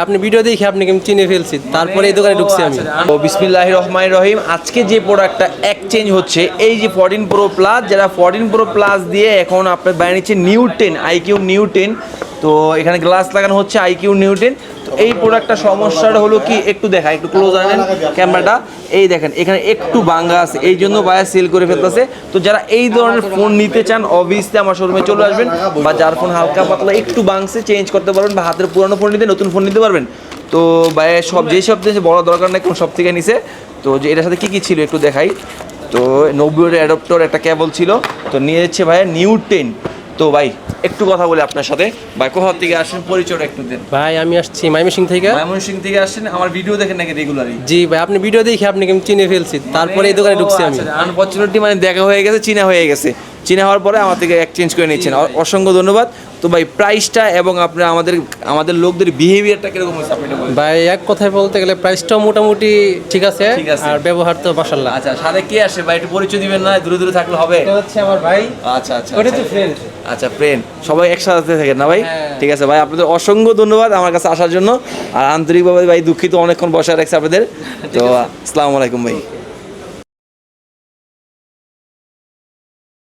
আপনি ভিডিও দেখে আপনি কেমন চিনে ফেলছি, তারপরে এই দোকানে ঢুকছি আমি। ও বিসমিল্লাহির রহমানির রহিম। আজকে যে প্রোডাক্টটা এক্সচেঞ্জ হচ্ছে, এই যে 14 প্রো প্লাস, যারা 14 প্রো প্লাস দিয়ে এখন আপনার বাইরে নিচ্ছে নিউ 10 আইকিউ নিউ 10, তো এখানে গ্লাস লাগানো হচ্ছে আইকিউ নিউ 10। তো এই প্রোডাক্টটা সমস্যাটা হলো কি, একটু দেখা, একটু ক্লোজ আনেন ক্যামেরাটা, এই দেখেন এখানে একটু ভাঙা আছে, এই জন্য বায়া সেল করে ফেলতেছে। তো যারা এই ধরনের ফোন নিতে চান অবভিয়াসলি আমার শোরুমে চলে আসবেন, বা যার ফোন হালকা পাতলা একটু ভাঙছে চেঞ্জ করতে পারবেন, বা হাতের পুরানো ফোন নিতে নতুন ফোন নিতে পারবেন। তো ভাই সব যেসব জিনিস বড় দরকার নেই, কোন সব থেকে নিছে। তো যে এটার সাথে কী কী ছিল একটু দেখাই। তো 90 অ্যাডাপ্টার একটা কেবল ছিল, তো নিয়ে যাচ্ছে ভাই নিউ 10। তো ভাই একটু কথা বলে আপনার সাথে, ভাই কোথা থেকে আসেন পরিচয়টা একটু দেন। ভাই আমি আসছি ময়মনসিংহ থেকে। ময়মনসিংহ থেকে আসছেন, আমার ভিডিও দেখেন নাকি রেগুলারই? জি ভাই, আপনি ভিডিও দেখে আপনি কেমন চিনে ফেলছি, তারপরে এই দোকানে ঢুকছি আমি। আনফরচুনেটলি মানে দেখা হয়ে গেছে, চিনা হয়ে গেছে, চিনা হওয়ার পরে আমার থেকে এক্সচেঞ্জ করে নিচ্ছেন, অসংখ্য ধন্যবাদ। তো ভাই প্রাইসটা এবং আপনার আমাদের লোকদের বিহেভিয়ারটা কিরকম হচ্ছে আপনি বলেন? ভাই এক কথায় বলতে গেলে প্রাইসটাও মোটামুটি ঠিক আছে, আর ব্যবহার তো মাশাআল্লাহ। আচ্ছা, সাথে কে আসে ভাই একটু পরিচয় দিবেন না? দূরে দূরে থাকলে হবে? এটা হচ্ছে আমার ভাই। আচ্ছা আচ্ছা, ওটা তো ফ্রেন্ড। আচ্ছা ফ্রেন্ড, সবাই একসাথে থাকেন না ভাই? হ্যাঁ। ঠিক আছে ভাই, আপনাদের অসংখ্য ধন্যবাদ আমার কাছে আসার জন্য, আর আন্তরিকভাবে ভাই দুঃখিত অনেকক্ষণ বসায় রাখছে আপনাদের। তো আসসালামু আলাইকুম ভাই।